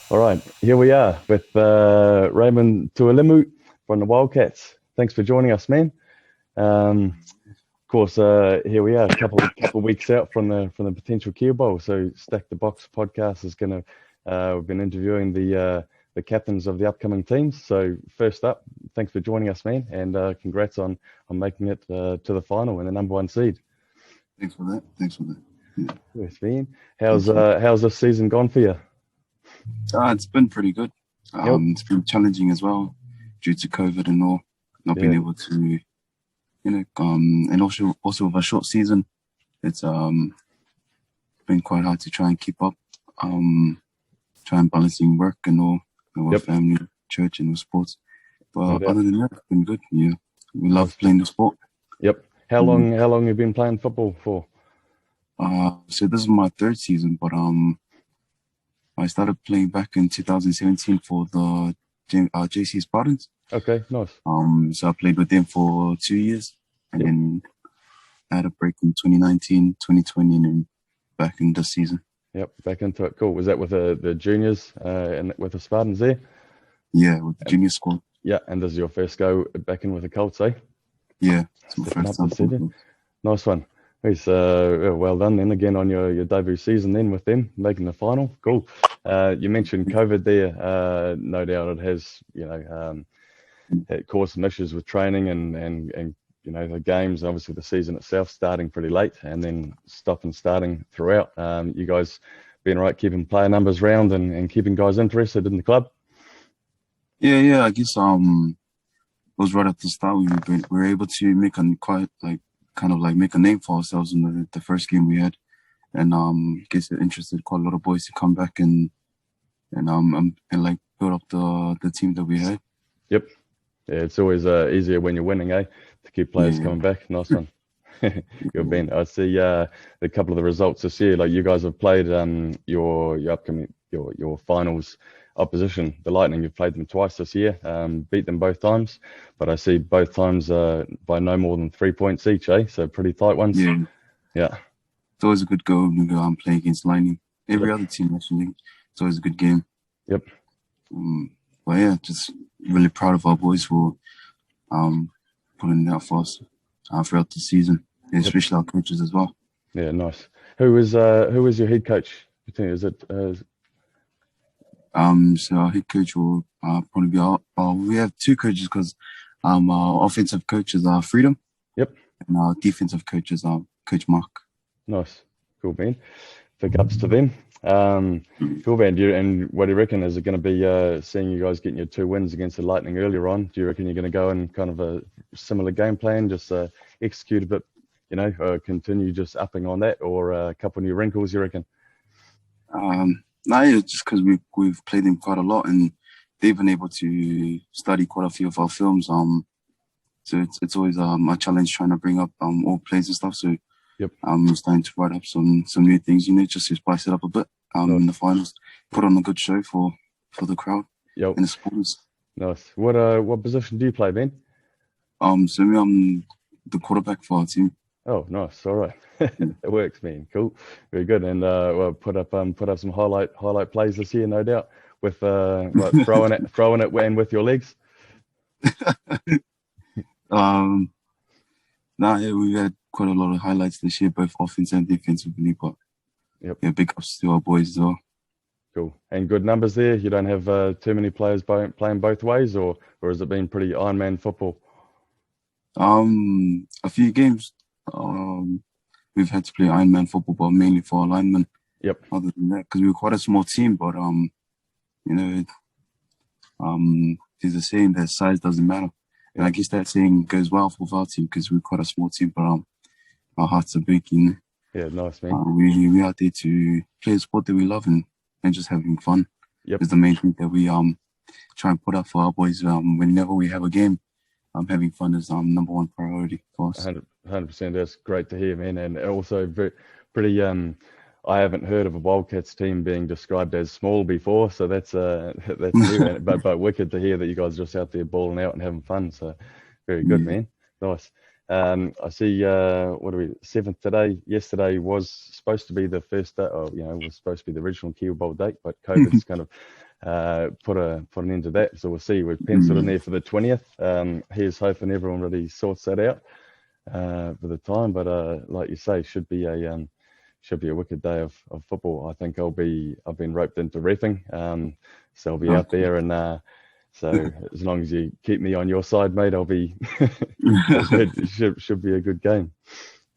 All right, here we are with Raymond Tualimu from the Wildcats. Thanks for joining us, man. Of course, here we are, a couple weeks out from the potential Kiwibowl. So, Stack the Box podcast is going to. We've been interviewing the captains of the upcoming teams. So, first up, thanks for joining us, man, and congrats on making it to the final and the number one seed. Thanks for that. Thanks for that. Yeah, Yes, man. thank you. How's this season gone for you? It's been pretty good. Yep. It's been challenging as well due to COVID and all, not being Yeah. able to, and also with a short season, it's been quite hard to try and keep up, try and balancing work and all, with Yep. family, church, and with sports. No But doubt. other than that, it's been good. Yeah, we love Nice. playing the sport. Yep. How Mm. long? How long have you been playing football for? So this is my third season, but I started playing back in 2017 for the JC Spartans. Okay, nice. So I played with them for 2 years, and Yep. then I had a break in 2019, 2020, and then back in this season. Yep. Back into it. Cool. Was that with the juniors and with the Spartans there? Yeah, with the junior squad. Yeah. And this is your first go back in with the Colts, eh? Yeah, it's my Stepping first up time. this season. Nice one. Yes, well done then again on your debut season then with them making the final. Cool. You mentioned COVID there. No doubt it has, it caused some issues with training and the games, obviously the season itself starting pretty late and then stopping starting throughout. You guys been right keeping player numbers round and keeping guys interested in the club? Yeah. I guess it was right at the start. We were able to make make a name for ourselves in the first game we had, and guess it interested quite a lot of boys to come back and like build up the team that we had. Yep. Yeah, it's always easier when you're winning, eh? To keep players Yeah, coming back. Nice one. Good, Ben. I see a couple of the results this year. Like you guys have played your upcoming your finals opposition, the Lightning. You've played them twice this year. Beat them both times, but I see both times by no more than 3 points each, eh? So pretty tight ones. yeah. Yeah. It's always a good go when we go out and play against Lightning. Every Yep. other team actually, it's always a good game. Yep. But yeah, just really proud of our boys for um putting it out for us throughout the season, Yep. especially our coaches as well. Yeah. Nice. Who is your head coach? You think is it? So our head coach will probably be we have two coaches because our offensive coaches are Freedom Yep. and our defensive coaches are Coach Mark. Nice. Cool, Ben. Big ups to them. Cool, man. And what do you reckon? Is it going to be seeing you guys getting your 2 wins against the Lightning earlier on? Do you reckon you're going to go in kind of a similar game plan, just execute a bit, continue just upping on that, or a couple new wrinkles, you reckon? No, yeah, just because we've played them quite a lot and they've been able to study quite a few of our films. So it's always a challenge trying to bring up all plays and stuff. So Yep. I'm starting to write up some new things, just to spice it up a bit. Nice. In the finals, put on a good show for the crowd Yep. and the supporters. Nice. What position do you play, Ben? So me, I'm the quarterback for our team. Oh, nice. All right. It works, man. Cool. Very good. And well, put up some highlight plays this year, no doubt, with throwing it and with your legs. Um, yeah, we've had quite a lot of highlights this year, both offense and defensively. But Yep. yeah, big ups to our boys as well. Cool. And good numbers there. You don't have too many players playing both ways, or has it been pretty Iron Man football? A few games, we've had to play Ironman football, but mainly for our linemen. Yep. Other than that, because we were quite a small team, but you know, there's a saying that size doesn't matter, and I guess that saying goes well for our team because we're quite a small team, but our hearts are big. Yeah, nice, man. We out there to play a sport that we love and just having fun. Yep. Is the main thing that we try and put up for our boys. Whenever we have a game, having fun is number one priority for us. 100%. That's great to hear, man. And also pretty. I haven't heard of a Wildcats team being described as small before, so that's that's new. But wicked to hear that you guys are just out there balling out and having fun. So very good, man. Nice. I see. What are we? 7th today. Yesterday was supposed to be the first day. Was supposed to be the original Kiwibowl date, but COVID's kind of put an end to that. So we'll see. We've penciled in there for the 20th. Here's hoping everyone really sorts that out for the time. But like you say, should be a wicked day of football. I think I've been roped into reffing, so I'll be out there, and so as long as you keep me on your side, mate, I'll be good. It should be a good game.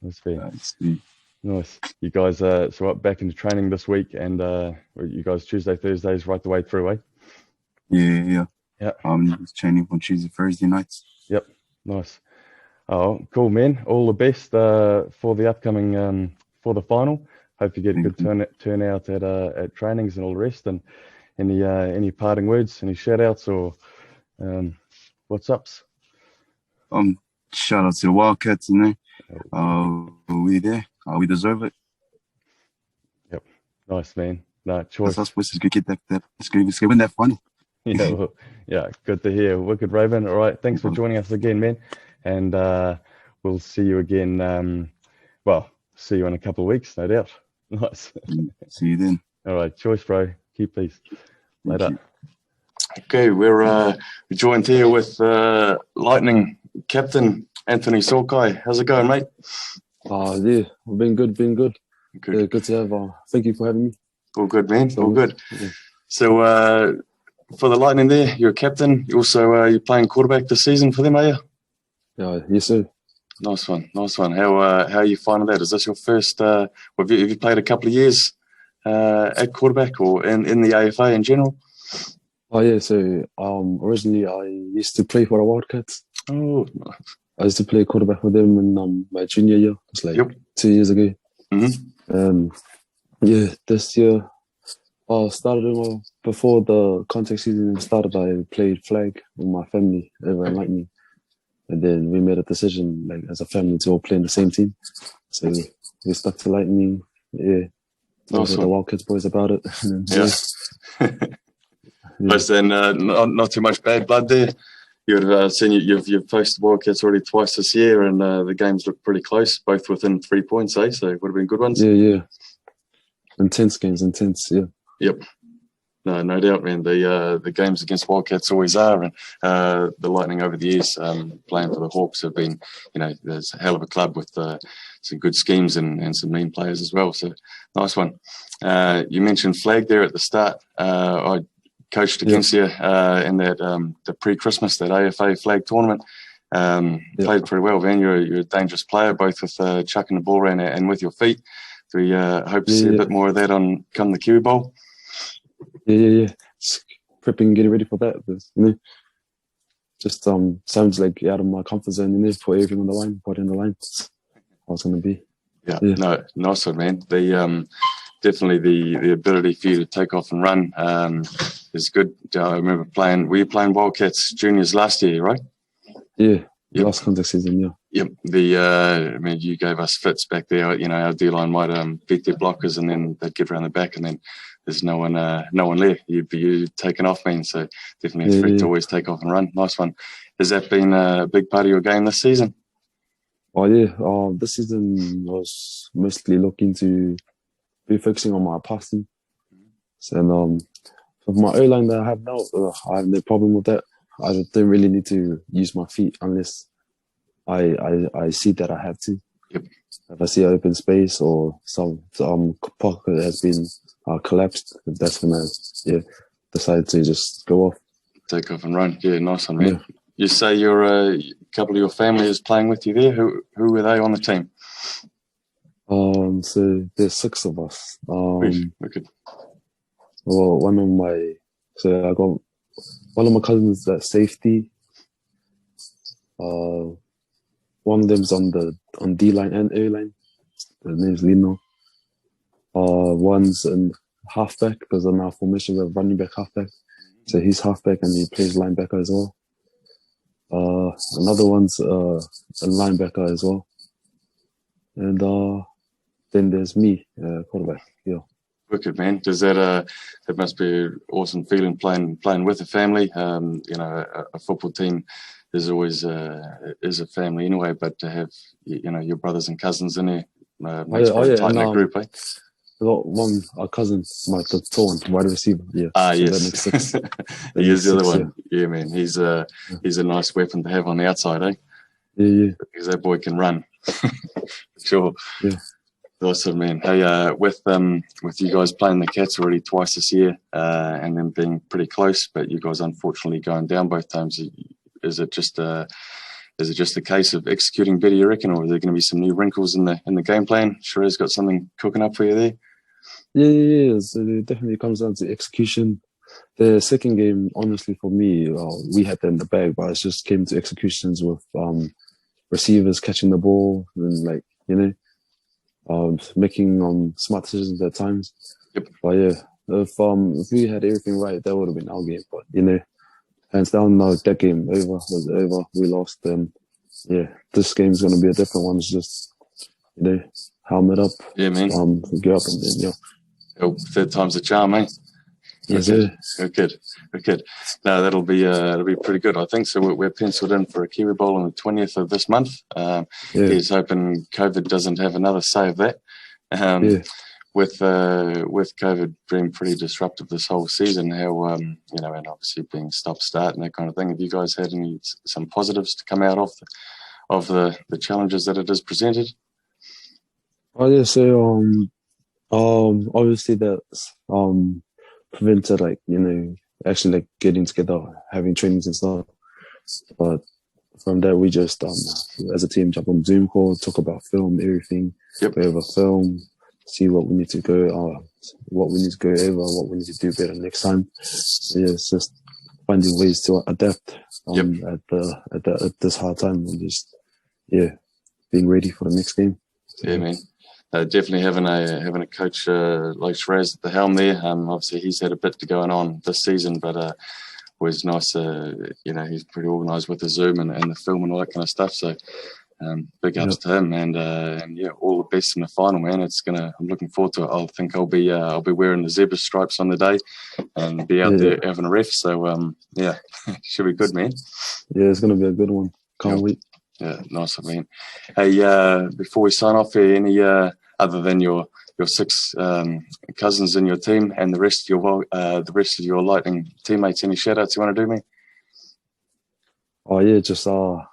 That's fair. Nice. You guys so up back into training this week, and you guys Tuesday, Thursdays, right the way through, eh? Yeah. Yeah. Training on Tuesday, Thursday nights. Yep. Nice. Oh, cool, man. All the best for the upcoming for the final. Hope you get a good turnout at trainings and all the rest. And any parting words, any shout outs or what's ups? Shout out to the Wildcats, we there. We deserve it. Yep. Nice, man. No choice. That's supposed to get that. Let's go win that final. Yeah, well, yeah, good to hear. Wicked Raven. All right, thanks for joining us again, man. And we'll see you again. See you in a couple of weeks, no doubt. Nice. See you then. All right, choice, bro. Keep peace. Later. Okay, we're joined here with Lightning captain Anthony Sorkai. How's it going, mate? Yeah, been good. Good to have. Thank you for having me. All good, man. All good. Yeah. So for the Lightning, there, you're a captain. You also you're playing quarterback this season for them, are you? Yes, sir. Nice one. How are you finding that? Is this your first? Have you played a couple of years at quarterback or in the AFA in general? Oh yeah. So originally I used to play for the Wildcats. Oh. I used to play quarterback for them in my junior year. It's like 2 years ago. Mm-hmm. This year I started before the contact season started. I played flag with my family over in Lightning, and then we made a decision, like as a family, to all play in the same team. So we stuck to Lightning. Yeah, told the Wildcats boys about it. Plus, then not too much bad blood there. You've seen you've faced Wildcats already twice this year, and the games look pretty close, both within 3 points, eh? So it would have been good ones. Yeah. Intense games, yeah. Yep. No doubt, man. The games against Wildcats always are, and the Lightning over the years playing for the Hawks have been, there's a hell of a club with some good schemes and some mean players as well. So nice one. You mentioned flag there at the start. I coached against you in that the pre-Christmas, that AFA flag tournament. Played pretty well, man. You're a dangerous player, both with chucking the ball around and with your feet. We hope to see a bit more of that come the Kiwibowl. Yeah. Prepping, getting ready for that. But, just sounds like out of my comfort zone. Put everything on the line, put in the line. How it's going to be. Yeah. No, nice one, man. Definitely the ability for you to take off and run is good. I remember were you playing Wildcats juniors last year, right? Yeah, last contact season, yeah. Yep. You gave us fits back there. Our D-line might beat their blockers, and then they'd get around the back, and then there's no one there. You'd be taken off, man. So definitely a threat to always take off and run. Nice one. Has that been a big part of your game this season? Oh yeah. This season was mostly looking to be focusing on my passing. So, with my O-line that I have now, I have no problem with that. I don't really need to use my feet unless I see that I have to. Yep. If I see an open space or some pocket has been collapsed, that's when I decide to just go off. Take off and run. Yeah, nice one, man. Yeah. You say a couple of your family is playing with you there. Who were they on the team? So there's 6 of us. Wicked. Well, I got one of my cousins at safety. One of them's on D line and A line. His name's Lino. One's in halfback because in our formation we're running back halfback. So he's halfback and he plays linebacker as well. Another one's a linebacker as well. And then there's me, quarterback. Yeah. Wicked, man. Does that must be an awesome feeling playing with a family. A football team is always is a family anyway, but to have your brothers and cousins in there makes for a tight-knit group, eh? I got one, a cousin, the tall one, wide receiver. Yeah. Ah, so yes. that makes six. He is the other Six, one. Yeah, man. He's a nice weapon to have on the outside, eh? Yeah. Because that boy can run. Sure. Yeah. Awesome, man. Hey, with you guys playing the Cats already twice this year, and then being pretty close, but you guys unfortunately going down both times. Is it just a case of executing better, you reckon, or are there going to be some new wrinkles in the game plan? Sherez's got something cooking up for you there. Yeah. So it definitely comes down to execution. The second game, honestly, for me, we had that in the bag, but it just came to executions with receivers catching the ball and making smart decisions at times. Yep. But yeah, if we had everything right, that would have been our game. But hands down, no, that game was over. We lost. Yeah, this game's gonna be a different one. It's just helmet up. Yeah, man. Get up and then Third time's a charm, eh? Yes, Good. No, that'll be pretty good, I think. So we're penciled in for a Kiwibowl on the 20th of this month. He's hoping COVID doesn't have another say of that. With COVID being pretty disruptive this whole season, how and obviously being stop-start and that kind of thing. Have you guys had some positives to come out of the challenges that it has presented? Oh yeah, so obviously that's prevented actually getting together, having trainings and stuff. But from that, we just as a team jump on Zoom call, talk about film, everything. Yep. We have a film, see what we need to go over, what we need to do better next time. So yeah, it's just finding ways to adapt at this hard time and just being ready for the next game. Yeah, man. Definitely having a coach like Sherez at the helm there. Obviously, he's had a bit going on this season, but was nice. He's pretty organised with the Zoom and the film and all that kind of stuff. So big ups to him, and all the best in the final, man. I'm looking forward to it. I think I'll be wearing the zebra stripes on the day and be out there having a ref. So should be good, man. Yeah, it's gonna be a good one. Can't wait. Yeah, nice of me. Hey, before we sign off here, any other than your six cousins in your team and the rest of your Lightning teammates, any shout outs you want to do, me? Oh yeah, just I'd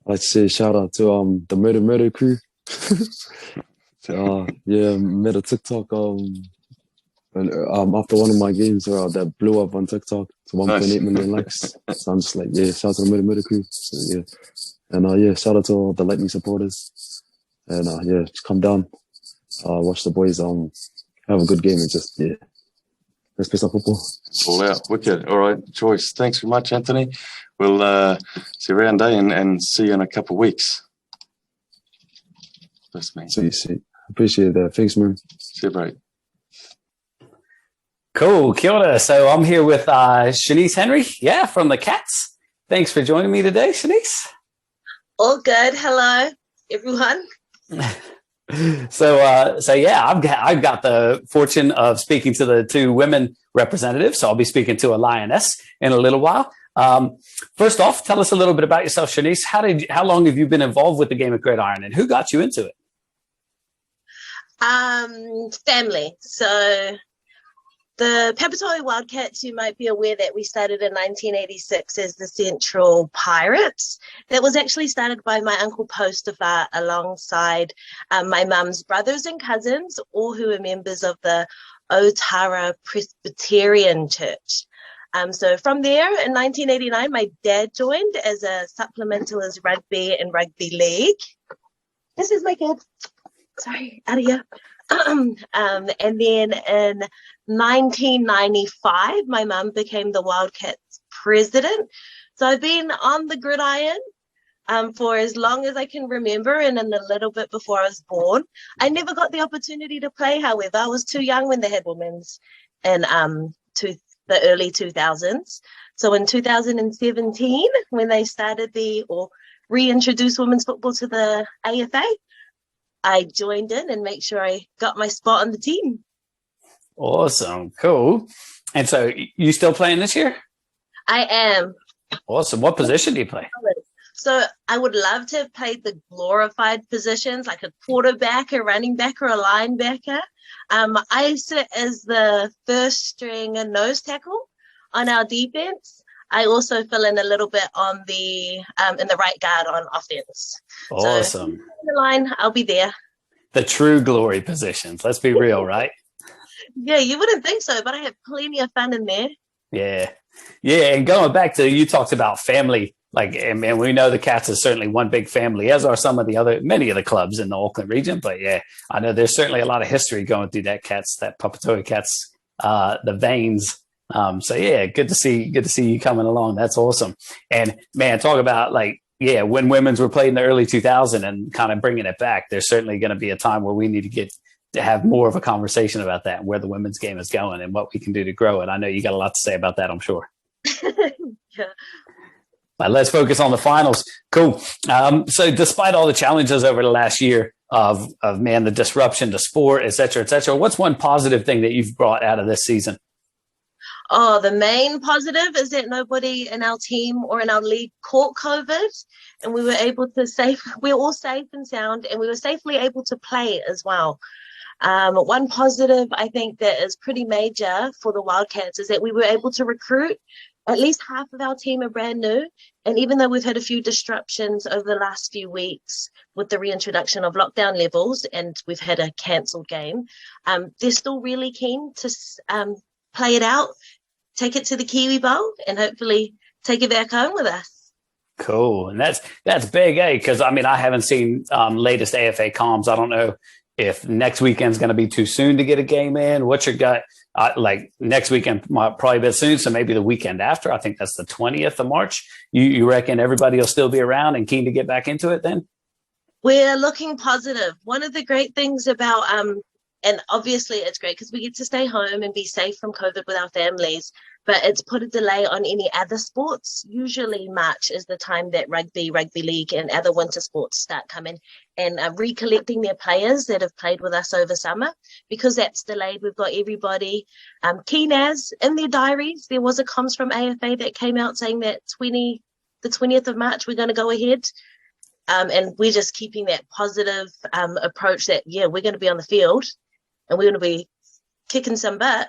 like to say shout out to the Murder crew. Made a TikTok after one of my games that blew up on TikTok to 1.8 million likes. So I'm just like, shout out to the Murder crew. So, and shout out to all the Lightning supporters. And just come down, watch the boys have a good game and just let's play some football. All out, wicked. All right, choice. Thanks very much, Anthony. We'll see you around and see you in a couple of weeks. That's me. See. Appreciate that. Thanks, man. See you, bro. Cool. Kia ora. So I'm here with Shanice Henry, from the Cats. Thanks for joining me today, Shanice. All good. Hello, everyone. So I've got the fortune of speaking to the two women representatives. So I'll be speaking to a lioness in a little while. First off, tell us a little bit about yourself, Shanice. How long have you been involved with the game of gridiron, and who got you into it? Family. So the Papatoetoe Wildcats, you might be aware that we started in 1986 as the Central Pirates. That was actually started by my uncle Postafar alongside my mum's brothers and cousins, all who were members of the Otara Presbyterian Church. So from there, in 1989, my dad joined as a supplementalist rugby and rugby league. This is my kid. Sorry, out of here. And then in 1995, my mum became the Wildcats president. So I've been on the gridiron for as long as I can remember, and in a little bit before I was born. I never got the opportunity to play, however. I was too young when they had women's in the early 2000s. So in 2017, when they started reintroduced women's football to the AFA, I joined in and make sure I got my spot on the team. Awesome. Cool. And so you still playing this year? I am. Awesome. What position do you play? So I would love to have played the glorified positions like a quarterback, a running back, or a linebacker. I sit as the first string nose tackle on our defense. I also fill in a little bit on the in the right guard on offense. Awesome. So the line, I'll be there. The true glory positions. Let's be real, right? Yeah, you wouldn't think so, but I have plenty of fun in there. Yeah. Yeah. And going back to, you talked about family, like, and we know the Cats is certainly one big family, as are some of the other, many of the clubs in the Auckland region. But yeah, I know there's certainly a lot of history going through that Papatoetoe Cats, the veins. So yeah, good to see you coming along. That's awesome. And man, talk about like, yeah, when women's were played in the early 2000s and kind of bringing it back, there's certainly going to be a time where we need to have more of a conversation about that and where the women's game is going and what we can do to grow it. I know you got a lot to say about that, I'm sure. Yeah. But let's focus on the finals. Cool. So despite all the challenges over the last year of the disruption to sport, et cetera, what's one positive thing that you've brought out of this season? Oh, the main positive is that nobody in our team or in our league caught COVID, and we were able to we're all safe and sound, and we were safely able to play as well. One positive I think that is pretty major for the Wildcats is that we were able to recruit. At least half of our team are brand new, and even though we've had a few disruptions over the last few weeks with the reintroduction of lockdown levels, and we've had a cancelled game, they're still really keen to play it out, take it to the Kiwibowl, and hopefully take it back home with us. Cool. And that's big, because I mean, I haven't seen latest AFA comms. I don't know if next weekend's going to be too soon to get a game in. What's your gut? Like next weekend might probably be soon, so maybe the weekend after. I think that's the 20th of March. You reckon everybody will still be around and keen to get back into it then? We're looking positive. One of the great things about and obviously it's great because we get to stay home and be safe from COVID with our families, but it's put a delay on any other sports. Usually March is the time that rugby league and other winter sports start coming and recollecting their players that have played with us over summer. Because that's delayed, we've got everybody keen as in their diaries. There was a comms from AFA that came out saying that the 20th of March we're going to go ahead. And we're just keeping that positive approach that, yeah, we're going to be on the field and we're going to be kicking some butt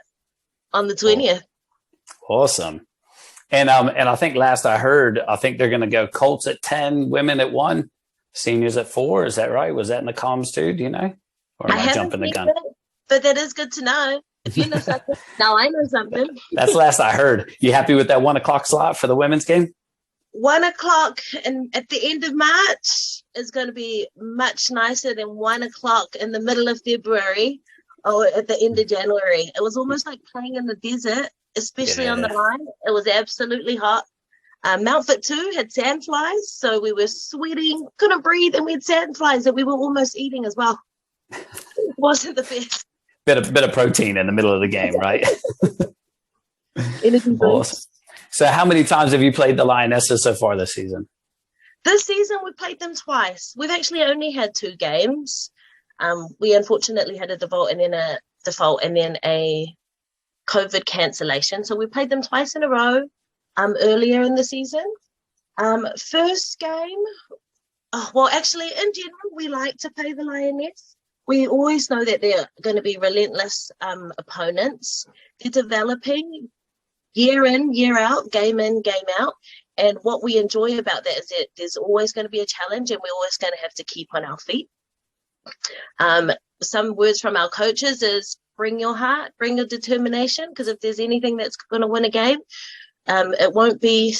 on the 20th. Awesome. And I think last I heard, I think they're going to go Colts at 10, women at 1, seniors at 4. Is that right? Was that in the comms too? Do you know? Or am I jumping the gun? But that is good to know. If you know something, now I know something. That's last I heard. You happy with that 1 o'clock slot for the women's game? 1 o'clock and at the end of March is going to be much nicer than 1 o'clock in the middle of February or at the end of January. It was almost like playing in the desert, especially on the line. It was absolutely hot. Mountfort too had sandflies, so we were sweating, couldn't breathe, and we had sandflies that we were almost eating as well. It wasn't the best. Bit of protein in the middle of the game, right? Awesome. So how many times have you played the Lionesses so far this season? This season, we played them twice. We've actually only had 2 games. We unfortunately had a default and then a COVID cancellation. So we played them twice in a row earlier in the season. First game, actually, in general, we like to play the Lioness. We always know that they're going to be relentless opponents. They're developing year in, year out, game in, game out. And what we enjoy about that is that there's always going to be a challenge and we're always going to have to keep on our feet. Some words from our coaches is bring your heart, bring your determination, because if there's anything that's going to win a game, it won't be,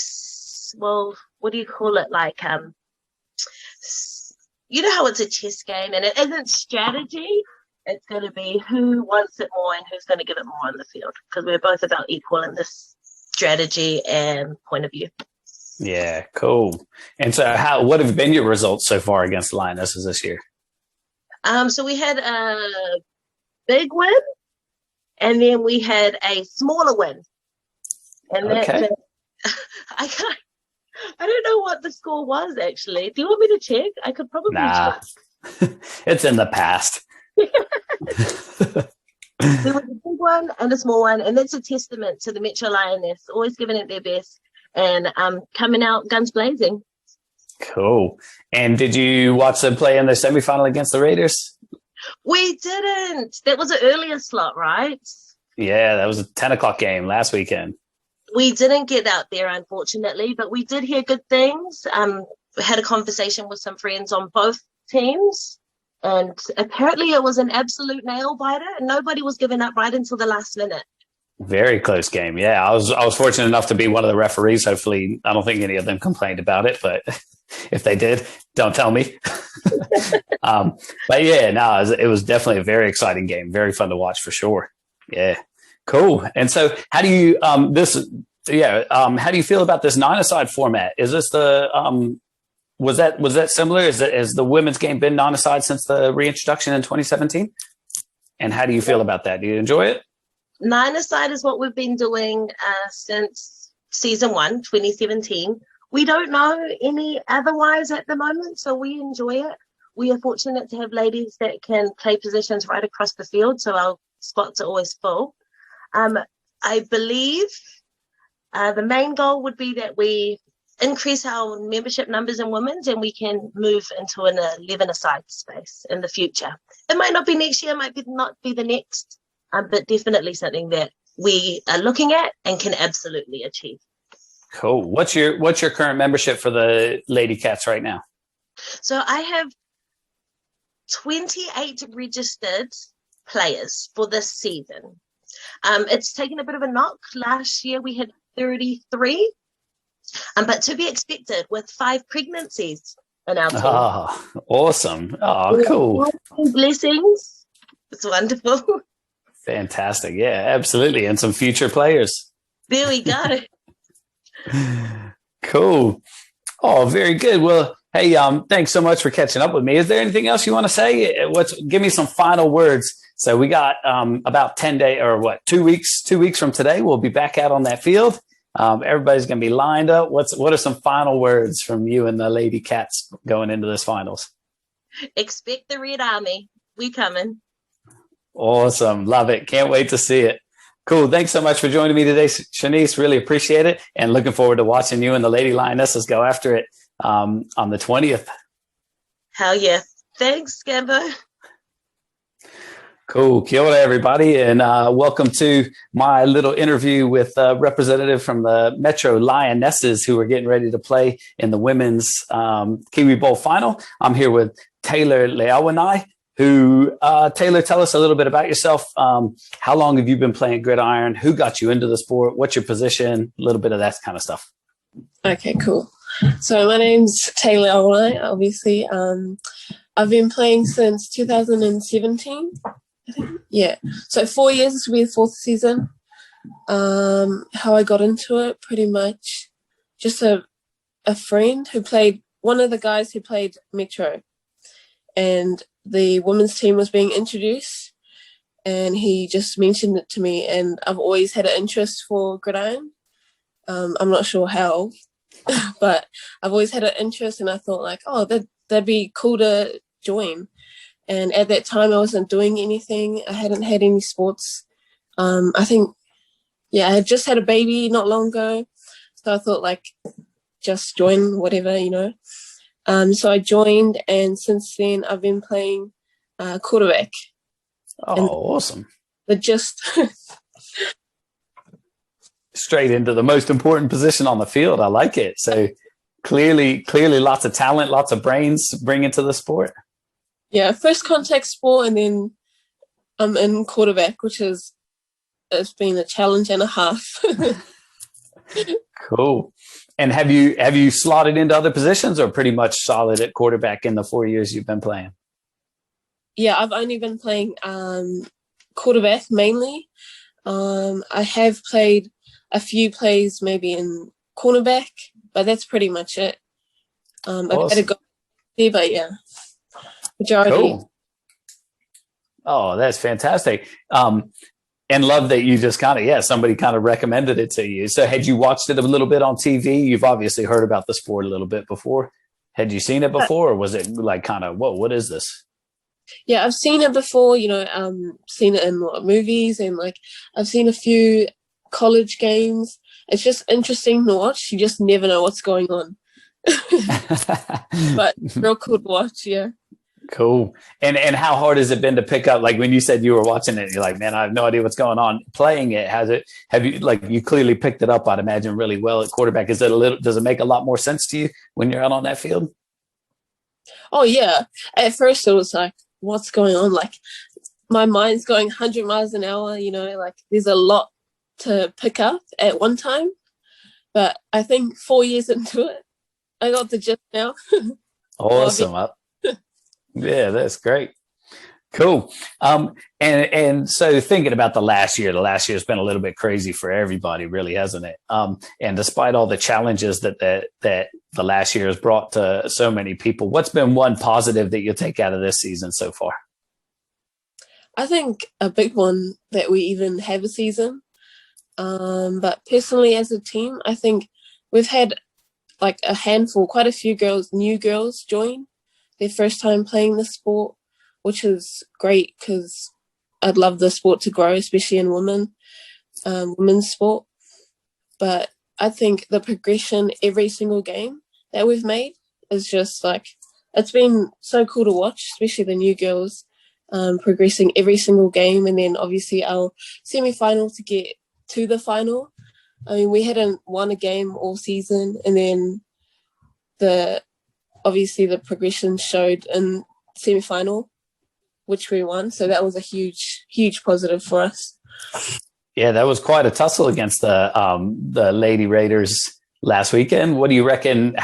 what do you call it? Like, you know how it's a chess game and it isn't strategy. It's going to be who wants it more and who's going to give it more on the field, because we're both about equal in this strategy and point of view. Yeah, cool. And so what have been your results so far against the Lionesses this year? So we had a big win and then we had a smaller win. And okay. I don't know what the score was actually. Do you want me to check? I could probably check. It's in the past. There was a big one and a small one, and that's a testament to the Metro Lioness, always giving it their best and coming out guns blazing. Cool. And did you watch them play in the semifinal against the Raiders? We didn't. That was an earlier slot, right? Yeah, that was a 10 o'clock game last weekend. We didn't get out there, unfortunately, but we did hear good things. Had a conversation with some friends on both teams, and apparently it was an absolute nail biter, and nobody was giving up right until the last minute. Very close game. Yeah, I was fortunate enough to be one of the referees. Hopefully, I don't think any of them complained about it, but if they did, don't tell me. But yeah, no, it was definitely a very exciting game. Very fun to watch for sure. Yeah, cool. And so, how do you how do you feel about this 9-a-side format? Is this the was that similar? Has the women's game been 9-a-side since the reintroduction in 2017? And how do you feel about that? Do you enjoy it? 9-a-side is what we've been doing since season 1, 2017. We don't know any otherwise at the moment, so we enjoy it. We are fortunate to have ladies that can play positions right across the field, so our spots are always full. I believe the main goal would be that we increase our membership numbers in women's, and we can move into an 11-a-side space in the future. It might not be next year, might not be the next, but definitely something that we are looking at and can absolutely achieve. Cool. What's your current membership for the Lady Cats right now? So I have 28 registered players for this season. It's taken a bit of a knock. Last year we had 33, but to be expected with 5 pregnancies in our team. Oh, awesome. Oh, cool. Blessings. It's wonderful. Fantastic. Yeah, absolutely. And some future players. There we go. Cool. Oh, very good. Well, hey, thanks so much for catching up with me. Is there anything else you want to say? Give me some final words. So we got about 10 days or 2 weeks. 2 weeks from today, we'll be back out on that field. Everybody's going to be lined up. What are some final words from you and the Lady Cats going into this finals? Expect the Red Army. We coming. Awesome. Love it. Can't wait to see it. Cool. Thanks so much for joining me today, Shanice. Really appreciate it. And looking forward to watching you and the Lady Lionesses go after it on the 20th. Hell yeah. Thanks, Gambo. Cool. Kia ora, everybody. And welcome to my little interview with a representative from the Metro Lionesses who are getting ready to play in the women's Kiwibowl final. I'm here with Taylor Leawanai. Taylor, tell us a little bit about yourself. How long have you been playing gridiron? Who got you into the sport? What's your position? A little bit of that kind of stuff. Okay, cool. So my name's Taylor Leawanai, obviously. I've been playing since 2017, I think. Yeah. So 4 years, this will be the 4th season. How I got into it, pretty much just a friend who played, one of the guys who played Metro. And the women's team was being introduced, and he just mentioned it to me, and I've always had an interest for gridiron. I'm not sure how, but I've always had an interest, and I thought like, oh, that'd be cool to join. And at that time, I wasn't doing anything. I hadn't had any sports. I think, I had just had a baby not long ago, so I thought like, just join whatever, you know. So I joined, and since then I've been playing quarterback. Oh, and awesome. Just straight into the most important position on the field. I like it. So clearly lots of talent, lots of brains bring into the sport. Yeah, first contact sport, and then I'm in quarterback, it's been a challenge and a half. Cool. And have you slotted into other positions, or pretty much solid at quarterback in the 4 years you've been playing? Yeah, I've only been playing quarterback mainly. I have played a few plays maybe in cornerback, but that's pretty much it. Awesome. I've had a go there, but yeah, majority. Cool. Oh, that's fantastic. And love that you just somebody kind of recommended it to you. So had you watched it a little bit on TV? You've obviously heard about the sport a little bit before. Had you seen it before, or was it like kind of, whoa, what is this? Yeah, I've seen it before, seen it in movies, and like I've seen a few college games. It's just interesting to watch. You just never know what's going on. but real cool to watch. Yeah. Cool. And how hard has it been to pick up? Like when you said you were watching it, you're like, man, I have no idea what's going on. Playing it, have you like you clearly picked it up, I'd imagine, really well at quarterback. Does it make a lot more sense to you when you're out on that field? Oh yeah. At first it was like, what's going on? Like my mind's going 100 miles an hour, like there's a lot to pick up at one time. But I think 4 years into it, I got the gist now. Awesome. Yeah, that's great. Cool. And so thinking about the last year's been a little bit crazy for everybody, really, hasn't it? And despite all the challenges that the last year has brought to so many people, what's been one positive that you'll take out of this season so far? I think a big one that we even have a season. But personally, as a team, I think we've had like a handful, quite a few new girls join their first time playing the sport, which is great because I'd love the sport to grow, especially in women's sport. But I think the progression every single game that we've made is just like, it's been so cool to watch, especially the new girls progressing every single game. And then obviously our semi-final to get to the final. I mean, we hadn't won a game all season, and then obviously the progression showed in semi-final, which we won. So that was a huge, huge positive for us. Yeah, that was quite a tussle against the Lady Raiders last weekend. What do you reckon?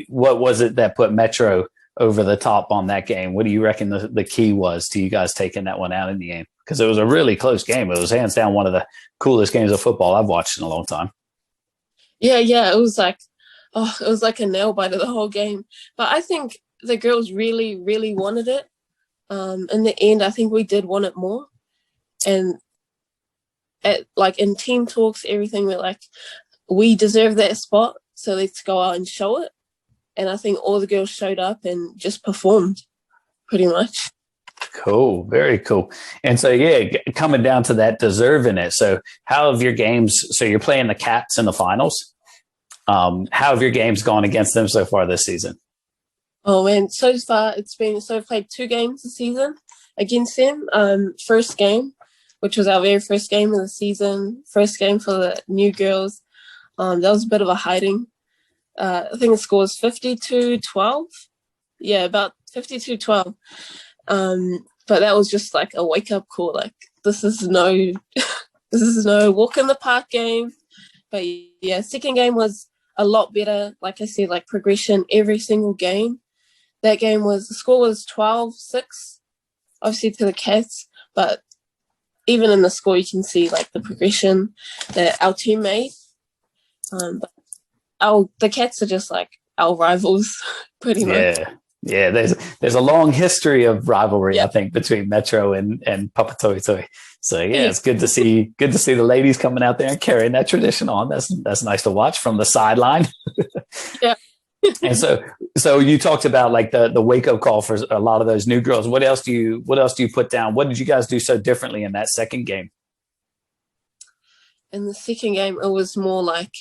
What was it that put Metro over the top on that game? What do you reckon the key was to you guys taking that one out in the game? Because it was a really close game. It was hands down one of the coolest games of football I've watched in a long time. Yeah. It was like a nail biter the whole game. But I think the girls really, really wanted it. In the end, I think we did want it more. And in team talks, everything, we're like, we deserve that spot, so let's go out and show it. And I think all the girls showed up and just performed pretty much. Cool. Very cool. And so, yeah, coming down to that deserving it. So how have your games, so you're playing the Cats in the finals. How have your games gone against them so far this season? Oh, man, so far I've played 2 games this season against them. First game, which was our very first game of the season, first game for the new girls. That was a bit of a hiding. I think the score was 52-12. Yeah, about 52-12. But that was just like a wake-up call. Like, this is no walk in the park game. But yeah, second game was a lot better. Like I said, like progression every single game. That game the score was 12-6, obviously to the Cats. But even in the score, you can see like the progression that our team made. But the Cats are just like our rivals, pretty much. Yeah. There's a long history of rivalry, I think, between Metro and Papatoetoe. So yeah, it's good to see the ladies coming out there and carrying that tradition on. That's nice to watch from the sideline. Yeah. And so you talked about like the wake up call for a lot of those new girls. What else do you put down? What did you guys do so differently in that second game? In the second game, it was more like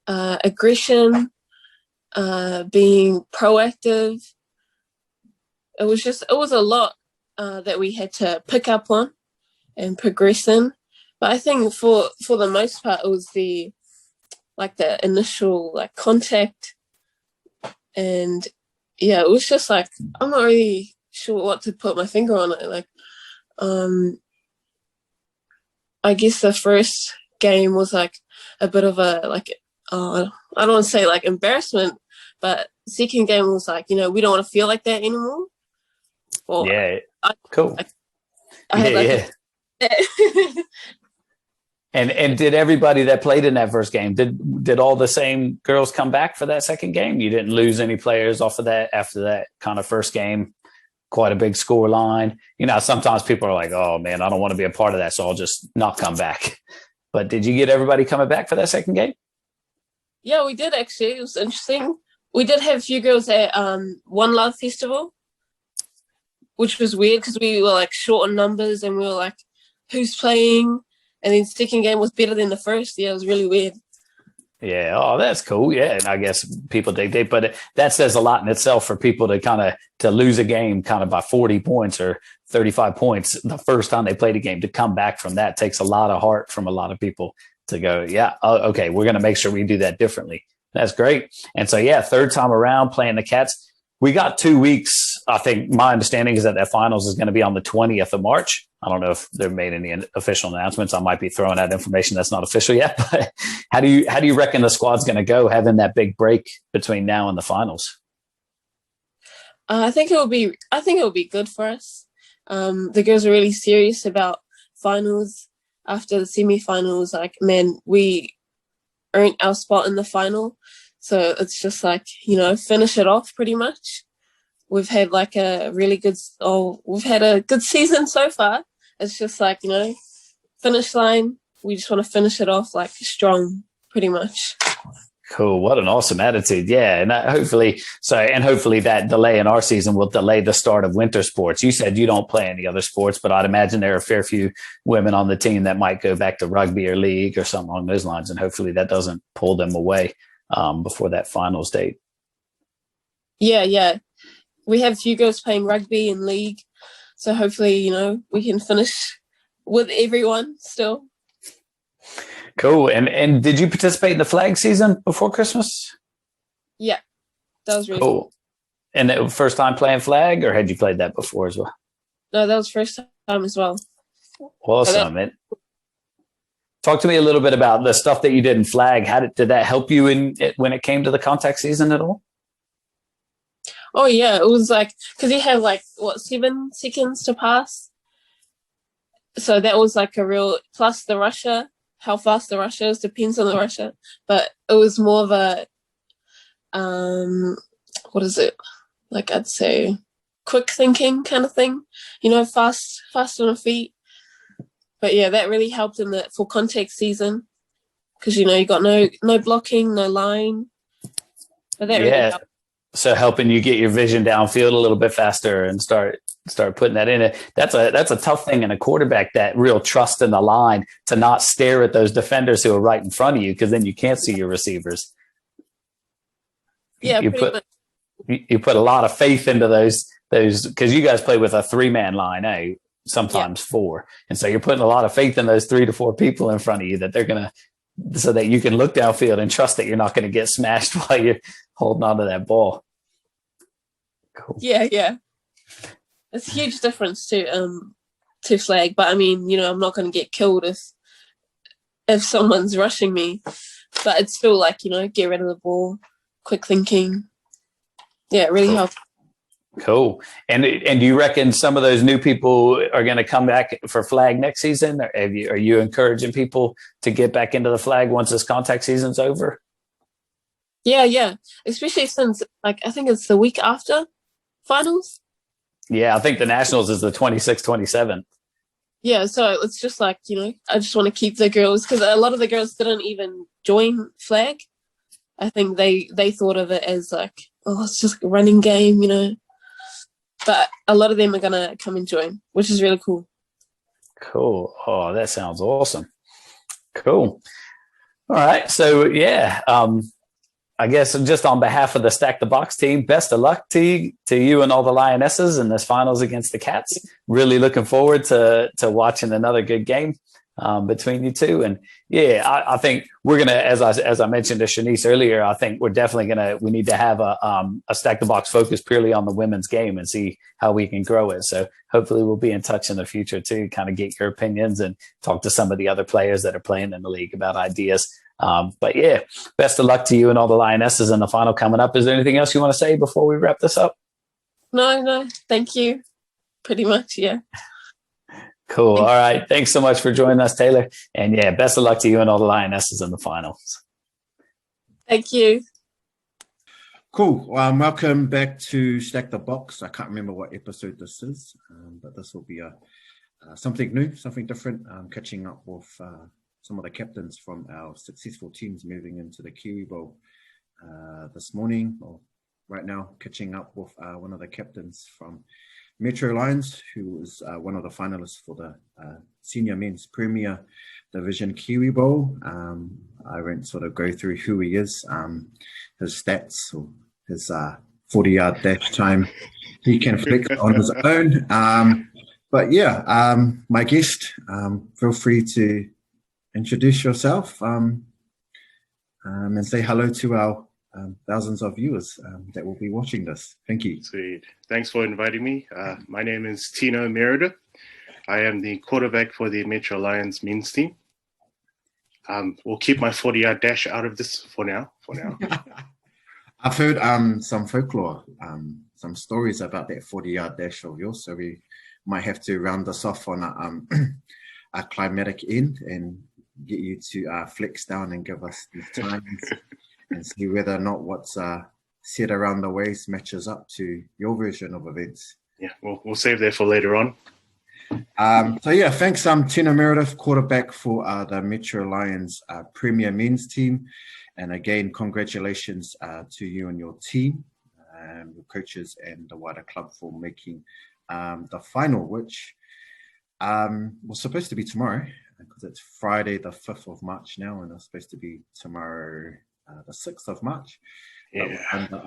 aggression, being proactive. It was a lot that we had to pick up on and progress in. But I think for the most part, it was the initial contact. And yeah, it was just like, I'm not really sure what to put my finger on it. Like, I guess the first game was like a bit of a I don't want to say like embarrassment, but second game was like, we don't want to feel like that anymore. Well, yeah, cool. I had And did everybody that played in that first game, did all the same girls come back for that second game? You didn't lose any players off of that after that kind of first game? Quite a big score line. Sometimes people are like, oh man, I don't want to be a part of that, so I'll just not come back. But did you get everybody coming back for that second game? Yeah, we did actually. It was interesting. We did have a few girls at One Love Festival, which was weird because we were like short on numbers and we were like, who's playing? And then second game was better than the first. Yeah, it was really weird. Yeah. Oh, that's cool. Yeah. And I guess people dig, but that says a lot in itself for people to to lose a game kind of by 40 points or 35 points the first time they played a game. To come back from that takes a lot of heart from a lot of people to go, yeah, okay, we're going to make sure we do that differently. That's great. And so, yeah, third time around playing the Cats. We got 2 weeks. I think my understanding is that finals is going to be on the 20th of March. I don't know if they've made any official announcements. I might be throwing out information that's not official yet. But how do you reckon the squad's going to go having that big break between now and the finals? I think it will be good for us. The girls are really serious about finals. After the semi-finals, like, man, we earned our spot in the final. So it's just like, finish it off pretty much. We've had like we've had a good season so far. It's just like, finish line. We just want to finish it off like strong, pretty much. Cool. What an awesome attitude. Yeah. And hopefully that delay in our season will delay the start of winter sports. You said you don't play any other sports, but I'd imagine there are a fair few women on the team that might go back to rugby or league or something along those lines. And hopefully that doesn't pull them away before that finals date. Yeah. We have a few girls playing rugby and league. So hopefully, we can finish with everyone still. Cool. And did you participate in the flag season before Christmas? Yeah, that was really cool. And that was first time playing flag, or had you played that before as well? No, that was first time as well. Awesome. And talk to me a little bit about the stuff that you did in flag. Did that help you when it came to the contact season at all? Oh yeah, it was like, because you have 7 seconds to pass. So that was like a real, plus the rusher. How fast the rusher is depends on the rusher, but it was more of a, what is it? Like, I'd say quick thinking kind of thing, fast on the feet. But yeah, that really helped in the full contact season because, you got no blocking, no line. But that really helped. So helping you get your vision downfield a little bit faster and start putting that in it. That's a tough thing in a quarterback, that real trust in the line to not stare at those defenders who are right in front of you, because then you can't see your receivers. Yeah, you put a lot of faith into those because you guys play with a 3-man line, sometimes 4. And so you're putting a lot of faith in those 3 to 4 people in front of you that they're going to, so that you can look downfield and trust that you're not going to get smashed while you're holding on to that ball. Cool. Yeah. It's a huge difference to flag, but I mean, I'm not going to get killed if someone's rushing me, but it's still like, get rid of the ball, quick thinking. Yeah, it really helps. Cool. And do you reckon some of those new people are going to come back for flag next season? Or are you encouraging people to get back into the flag once this contact season's over? Yeah. Especially since, I think it's the week after finals. Yeah, I think the Nationals is the 26th, 27th. Yeah, so it's just like, I just want to keep the girls, because a lot of the girls didn't even join flag. I think they thought of it as like, it's just a running game, But a lot of them are going to come and join, which is really cool. Cool. Oh, that sounds awesome. Cool. All right. So, yeah, I guess just on behalf of the Stack the Box team, best of luck to you and all the Lionesses in this finals against the Cats. Really looking forward to watching another good game between you two. And yeah, I think we're going to, as I mentioned to Shanice earlier, I think we're definitely we need to have a Stack the Box focus purely on the women's game and see how we can grow it. So hopefully we'll be in touch in the future too, kind of get your opinions and talk to some of the other players that are playing in the league about ideas. But yeah, best of luck to you and all the Lionesses in the final coming up. Is there anything else you want to say before we wrap this up? No, thank you. Pretty much, yeah. Cool. All right. Thanks so much for joining us, Taylor. And yeah, best of luck to you and all the Lionesses in the finals. Thank you. Cool. Welcome back to Stack the Box. I can't remember what episode this is, but this will be something new, something different. Catching up with some of the captains from our successful teams moving into the Kiwibowl this morning, or right now, catching up with one of the captains from Metro Lions, who was one of the finalists for the Senior Men's Premier Division Kiwibowl. I won't sort of go through who he is, his stats, or his 40-yard dash time he can flex on his own. But yeah, my guest, feel free to introduce yourself and say hello to our thousands of viewers that will be watching this. Thank you. Sweet. Thanks for inviting me. My name is Tino Merida. I am the quarterback for the Metro Lions men's team. We'll keep my 40-yard dash out of this for now. I've heard some folklore, some stories about that 40-yard dash of yours, so we might have to round us off on a climatic end and get you to flex down and give us the times and see whether or not what's said around the waist matches up to your version of events. Yeah, we'll save that for later on. So yeah, thanks, Tino Meredith, quarterback for the Metro Lions Premier Men's team. And again, congratulations to you and your team, your coaches and the wider club for making the final, which was supposed to be tomorrow, because it's Friday the 5th of March now, and it's supposed to be tomorrow the 6th of March. Yeah. Under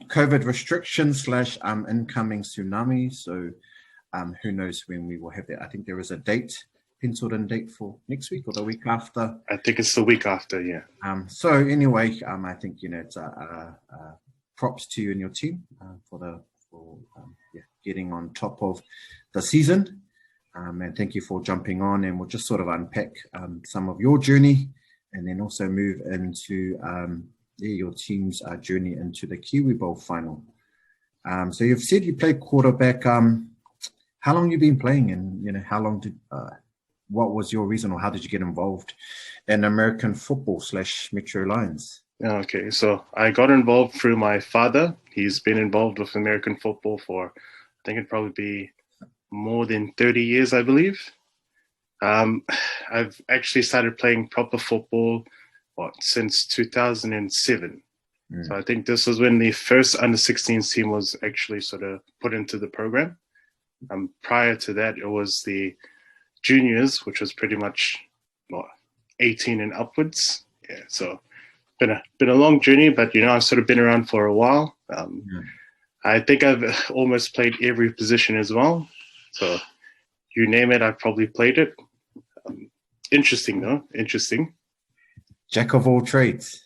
COVID restrictions / incoming tsunami. So who knows when we will have that. I think there is a penciled in date for next week or the week after. I think it's the week after, yeah. So anyway, I think, it's props to you and your team for getting on top of the season. And thank you for jumping on, and we'll just sort of unpack some of your journey and then also move into your team's journey into the Kiwibowl final. So you've said you played quarterback. How long have you been playing, and how long what was your reason, or how did you get involved in American football / Metro Lions? Okay, so I got involved through my father. He's been involved with American football for, I think it'd probably be more than 30 years, I believe. I've actually started playing proper football since 2007. So I think this was when the first under-16s team was actually sort of put into the program. Prior to that, it was the juniors, which was pretty much 18 and upwards. Yeah, so been a long journey, but I've sort of been around for a while. I think I've almost played every position as well. So you name it, I've probably played it. Interesting though, interesting. Jack of all trades.